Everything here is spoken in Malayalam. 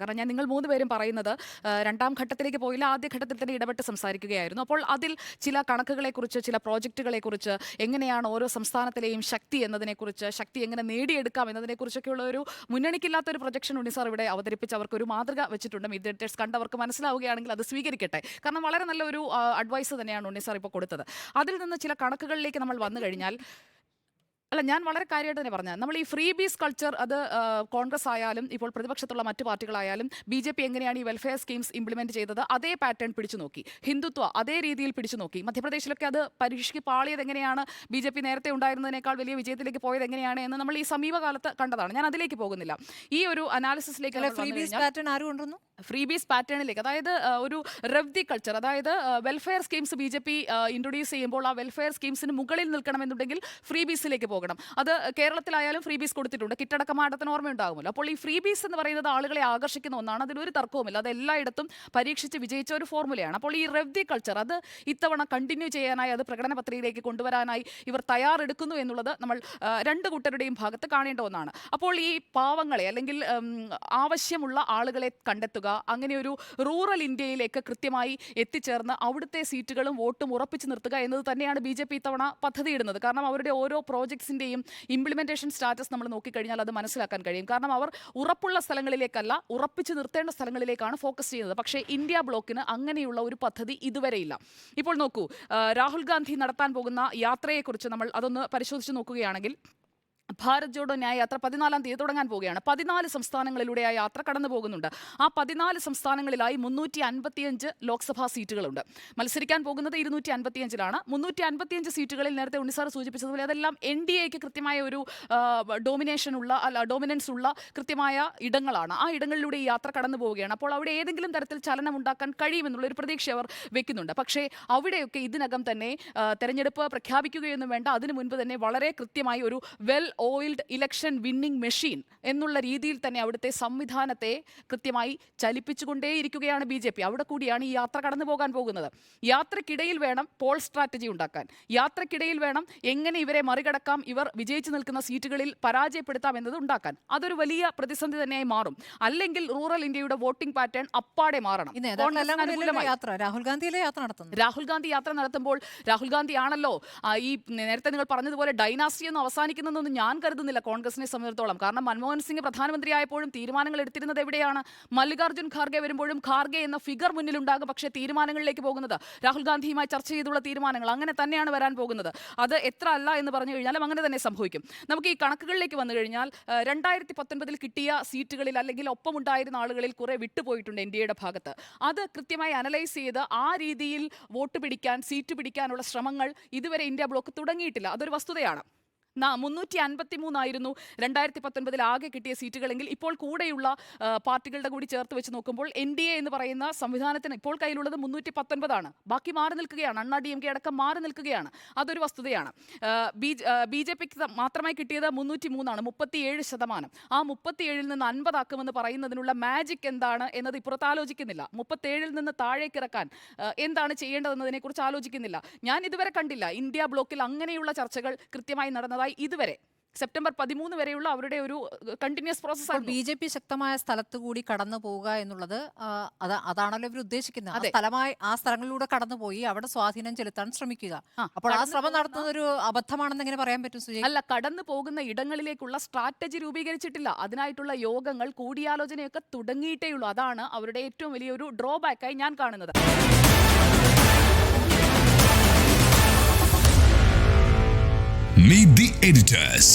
കാരണം ഞാൻ നിങ്ങൾ 3 പേരും പറയുന്നത് രണ്ടാം ഘട്ടത്തിലേക്ക് പോയില്ല, ആദ്യ ഘട്ടത്തിൽ തന്നെ ഇടപെട്ട് സംസാരിക്കുകയായിരുന്നു. അപ്പോൾ അതിൽ ചില കണക്കുകളെക്കുറിച്ച്, ചില പ്രോജക്റ്റുകളെക്കുറിച്ച്, എങ്ങനെയാണ് ഓരോ സംസ്ഥാനത്തിലെയും ശക്തി എന്നതിനെക്കുറിച്ച്, ശക്തി എങ്ങനെ നേടിയെടുക്കാം എന്നതിനെക്കുറിച്ചൊക്കെയുള്ള ഒരു മുന്നണിക്കില്ലാത്തൊരു പ്രൊജക്ഷൻ ഉണ്ണി സാർ ഇവിടെ അവതരിപ്പിച്ച് അവർക്ക് ഒരു മാതൃക വെച്ചിട്ടുണ്ട്. മീഡിയേറ്റേഴ്സ് കണ്ടവർക്ക് മനസ്സിലാവുകയാണെങ്കിൽ അത് സ്വീകരിക്കട്ടെ. കാരണം വളരെ നല്ലൊരു അഡ്വൈസ് തന്നെയാണ് ഉണ്ണി സാർ ഇപ്പോൾ കൊടുത്തത്. അതിൽ നിന്ന് ചില കണക്കുകളിലേക്ക് നമ്മൾ വന്നു കഴിഞ്ഞാൽ, അല്ല, ഞാൻ വളരെ കാര്യമായിട്ട് തന്നെ പറഞ്ഞത്, നമ്മൾ ഈ ഫ്രീ ബീസ് കൾച്ചർ അത് കോൺഗ്രസ് ആയാലും ഇപ്പോൾ പ്രതിപക്ഷത്തുള്ള മറ്റു പാർട്ടികളായാലും BJP എങ്ങനെയാണ് ഈ വെൽഫെയർ സ്കീംസ് ഇംപ്ലിമെന്റ് ചെയ്തത് അതേ പാറ്റേൺ പിടിച്ചു നോക്കി. ഹിന്ദുത്വ അതേ രീതിയിൽ പിടിച്ചു നോക്കി. മധ്യപ്രദേശിലൊക്കെ അത് പരീക്ഷയ്ക്ക് പാളിയത് എങ്ങനെയാണ്, BJP നേരത്തെ ഉണ്ടായിരുന്നതിനേക്കാൾ വലിയ വിജയത്തിലേക്ക് പോയത് എങ്ങനെയാണ് എന്ന് നമ്മൾ ഈ സമീപകാലത്ത് കണ്ടതാണ്. ഞാൻ അതിലേക്ക് പോകുന്നില്ല. ഈ ഒരു അനാലിസിസിലേക്ക് ഫ്രീ ബീസ് പാറ്റേണിലേക്ക്, അതായത് ഒരു റെവ്ദി കൾച്ചർ, അതായത് വെൽഫെയർ സ്കീംസ് BJP ഇൻട്രൊഡ്യൂസ് ചെയ്യുമ്പോൾ ആ വെൽഫെയർ സ്കീംസിന് മുകളിൽ നിൽക്കണമെന്നുണ്ടെങ്കിൽ ഫ്രീ ബീസിലേക്ക് പോകണം. അത് കേരളത്തിലായാലും ഫ്രീ ബീസ് കൊടുത്തിട്ടുണ്ട്. കിറ്റടക്കമാടത്തിന് ഓർമ്മയുണ്ടാകുമല്ലോ. അപ്പോൾ ഈ ഫ്രീ ബീസ് എന്ന് പറയുന്നത് ആളുകളെ ആകർഷിക്കുന്ന ഒന്നാണ്, അതിലൊരു തർക്കവുമില്ല. അത് എല്ലായിടത്തും പരീക്ഷിച്ച് വിജയിച്ച ഒരു ഫോർമുലയാണ്. അപ്പോൾ ഈ റെവ്ദി കൾച്ചർ അത് ഇത്തവണ കണ്ടിന്യൂ ചെയ്യാനായി, അത് പ്രകടന പത്രികയിലേക്ക് കൊണ്ടുവരാനായി ഇവർ തയ്യാറെടുക്കുന്നു എന്നുള്ളത് നമ്മൾ രണ്ട് കൂട്ടരുടെയും ഭാഗത്ത് കാണേണ്ട ഒന്നാണ്. അപ്പോൾ ഈ പാവങ്ങളെ അല്ലെങ്കിൽ ആവശ്യമുള്ള ആളുകളെ കണ്ടെത്തുക, അങ്ങനെ ഒരു റൂറൽ ഇന്ത്യയിലേക്ക് കൃത്യമായി എത്തിച്ചേർന്ന് അവിടുത്തെ സീറ്റുകളും വോട്ടും ഉറപ്പിച്ചു നിർത്തുക എന്നത് തന്നെയാണ് BJP ഇത്തവണ പദ്ധതിയിടുന്നത്. കാരണം അവരുടെ ഓരോ പ്രോജക്ട്സിന്റെയും ഇംപ്ലിമെന്റേഷൻ സ്റ്റാറ്റസ് നമ്മൾ നോക്കിക്കഴിഞ്ഞാൽ അത് മനസ്സിലാക്കാൻ കഴിയും. കാരണം അവർ ഉറപ്പുള്ള സ്ഥലങ്ങളിലേക്കല്ല, ഉറപ്പിച്ചു നിർത്തേണ്ട സ്ഥലങ്ങളിലേക്കാണ് ഫോക്കസ് ചെയ്യുന്നത്. പക്ഷേ ഇന്ത്യ ബ്ലോക്കിന് അങ്ങനെയുള്ള ഒരു പദ്ധതി ഇതുവരെയില്ല. ഇപ്പോൾ നോക്കൂ, രാഹുൽ ഗാന്ധി നടത്താൻ പോകുന്ന യാത്രയെക്കുറിച്ച് നമ്മൾ അതൊന്ന് പരിശോധിച്ച് നോക്കുകയാണെങ്കിൽ, ഭാരത് ജോഡോ ന്യായ യാത്ര 14-ാം തീയതി തുടങ്ങാൻ പോവുകയാണ്. 14 സംസ്ഥാനങ്ങളിലൂടെ ആ യാത്ര കടന്നു പോകുന്നുണ്ട്. ആ 14 സംസ്ഥാനങ്ങളിലായി 355 ലോക്സഭാ സീറ്റുകളുണ്ട്. മത്സരിക്കാൻ പോകുന്നത് 255-ലാണ്. 355 സീറ്റുകളിൽ നേരത്തെ ഉണ്ണിസാർ സൂചിപ്പിച്ചതുപോലെ അതെല്ലാം NDAക്ക് കൃത്യമായ ഒരു ഡോമിനൻസ് ഉള്ള കൃത്യമായ ഇടങ്ങളാണ്. ആ ഇടങ്ങളിലൂടെ ഈ യാത്ര കടന്നു പോവുകയാണ്. അപ്പോൾ അവിടെ ഏതെങ്കിലും തരത്തിൽ ചലനം ഉണ്ടാക്കാൻ കഴിയുമെന്നുള്ളൊരു പ്രതീക്ഷ അവർ വെക്കുന്നുണ്ട്. പക്ഷേ അവിടെയൊക്കെ ഇതിനകം തന്നെ തെരഞ്ഞെടുപ്പ് പ്രഖ്യാപിക്കുകയൊന്നും വേണ്ട, അതിനു മുൻപ് തന്നെ വളരെ കൃത്യമായി ഒരു well oiled election winning machine എന്നുള്ള രീതിയിൽ തന്നെ അവിടുത്തെ സംവിധാനത്തെ കൃത്യമായി ചലിപ്പിച്ചുകൊണ്ടേയിരിക്കുകയാണ് BJP. അവിടെ കൂടിയാണ് ഈ യാത്ര കടന്നു പോകാൻ പോകുന്നത്. യാത്രക്കിടയിൽ വേണം പോൾ സ്ട്രാറ്റജി ഉണ്ടാക്കാൻ. യാത്രക്കിടയിൽ വേണം എങ്ങനെ ഇവരെ മറികടക്കാം, ഇവർ വിജയിച്ചു നിൽക്കുന്ന സീറ്റുകളിൽ പരാജയപ്പെടുത്താം എന്നത് ഉണ്ടാക്കാൻ. അതൊരു വലിയ പ്രതിസന്ധി തന്നെയായി മാറും. അല്ലെങ്കിൽ റൂറൽ ഇന്ത്യയുടെ വോട്ടിംഗ് പാറ്റേൺ അപ്പാടെ മാറണം. രാഹുൽ ഗാന്ധി യാത്ര നടത്തുമ്പോൾ, രാഹുൽ ഗാന്ധി ആണല്ലോ ഈ നേരത്തെ നിങ്ങൾ പറഞ്ഞതുപോലെ ഡൈനാസ്റ്റി ഒന്നും അവസാനിക്കുന്നതൊന്നും ഞാൻ കരുതുന്നില്ല കോൺഗ്രസിനെ സംബന്ധിച്ചിടത്തോളം. കാരണം മൻമോഹൻ സിംഗ് പ്രധാനമന്ത്രിയായപ്പോഴും തീരുമാനങ്ങൾ എടുത്തിരുന്നത് എവിടെയാണ്? മല്ലികാർജ്ജുൻ ഖാർഗെ വരുമ്പോഴും ഖാർഗെ എന്ന ഫിഗർ മുന്നിലുണ്ടാകും, പക്ഷേ തീരുമാനങ്ങളിലേക്ക് പോകുന്നത് രാഹുൽ ഗാന്ധിയുമായി ചർച്ച ചെയ്തുള്ള തീരുമാനങ്ങൾ അങ്ങനെ തന്നെയാണ് വരാൻ പോകുന്നത്. അത് എത്ര അല്ല എന്ന് പറഞ്ഞു കഴിഞ്ഞാലും അങ്ങനെ തന്നെ സംഭവിക്കും. നമുക്ക് ഈ കണക്കുകളിലേക്ക് വന്നു കഴിഞ്ഞാൽ 2019 കിട്ടിയ സീറ്റുകളിൽ അല്ലെങ്കിൽ ഒപ്പമുണ്ടായിരുന്ന ആളുകളിൽ കുറെ വിട്ടുപോയിട്ടുണ്ട് NDAയുടെ ഭാഗത്ത്. അത് കൃത്യമായി അനലൈസ് ചെയ്ത് ആ രീതിയിൽ വോട്ട് പിടിക്കാൻ, സീറ്റ് പിടിക്കാനുള്ള ശ്രമങ്ങൾ ഇതുവരെ ഇന്ത്യ ബ്ലോക്ക് തുടങ്ങിയിട്ടില്ല. അതൊരു വസ്തുതയാണ്. 353 ആയിരുന്നു 2019 ആകെ കിട്ടിയ സീറ്റുകളെങ്കിൽ ഇപ്പോൾ കൂടെയുള്ള പാർട്ടികളുടെ കൂടി ചേർത്ത് വെച്ച് നോക്കുമ്പോൾ NDA എന്ന് പറയുന്ന സംവിധാനത്തിന് ഇപ്പോൾ കയ്യിലുള്ളത് 319 ബാക്കി മാറി നിൽക്കുകയാണ്. അണ്ണാ DMK അടക്കം മാറി നിൽക്കുകയാണ്. അതൊരു വസ്തുതയാണ്. BJPക്ക് മാത്രമായി കിട്ടിയത് 303 37%. ആ 37-ൽ നിന്ന് 50 ആക്കുമെന്ന് പറയുന്നതിനുള്ള മാജിക് എന്താണ് എന്നത് ഇപ്പുറത്ത് ആലോചിക്കുന്നില്ല. 37-ൽ നിന്ന് താഴേക്ക് ഇറക്കാൻ എന്താണ് ചെയ്യേണ്ടതെന്നതിനെ കുറിച്ച് ആലോചിക്കുന്നില്ല. ഞാൻ ഇതുവരെ കണ്ടില്ല ഇന്ത്യ ബ്ലോക്കിൽ അങ്ങനെയുള്ള ചർച്ചകൾ കൃത്യമായി നടന്നതായി ഇതുവരെ. സെപ്റ്റംബർ 13 വരെയുള്ള അവരുടെ ഒരു കണ്ടിന്യൂസ് പ്രോസസ്സാണ്. BJP ശക്തമായ സ്ഥലത്ത് കൂടി കടന്നു പോവുക എന്നുള്ളത് അതാണല്ലോ ഇവർ ഉദ്ദേശിക്കുന്നത്. ആ സ്ഥലങ്ങളിലൂടെ കടന്നുപോയി അവിടെ സ്വാധീനം ചെലുത്താൻ ശ്രമിക്കുക. അപ്പോൾ ആ ശ്രമം നടത്തുന്നത് ഒരു അബദ്ധമാണെന്ന് എങ്ങനെ പറയാൻ പറ്റും സുജയ്? അല്ല, കടന്നു പോകുന്ന ഇടങ്ങളിലേക്കുള്ള സ്ട്രാറ്റജി രൂപീകരിച്ചിട്ടില്ല. അതിനായിട്ടുള്ള യോഗങ്ങൾ, കൂടിയാലോചനയൊക്കെ തുടങ്ങിയിട്ടേയുള്ളൂ. അതാണ് അവരുടെ ഏറ്റവും വലിയൊരു ഡ്രോബാക്കായി ഞാൻ കാണുന്നത്. Meet the editors.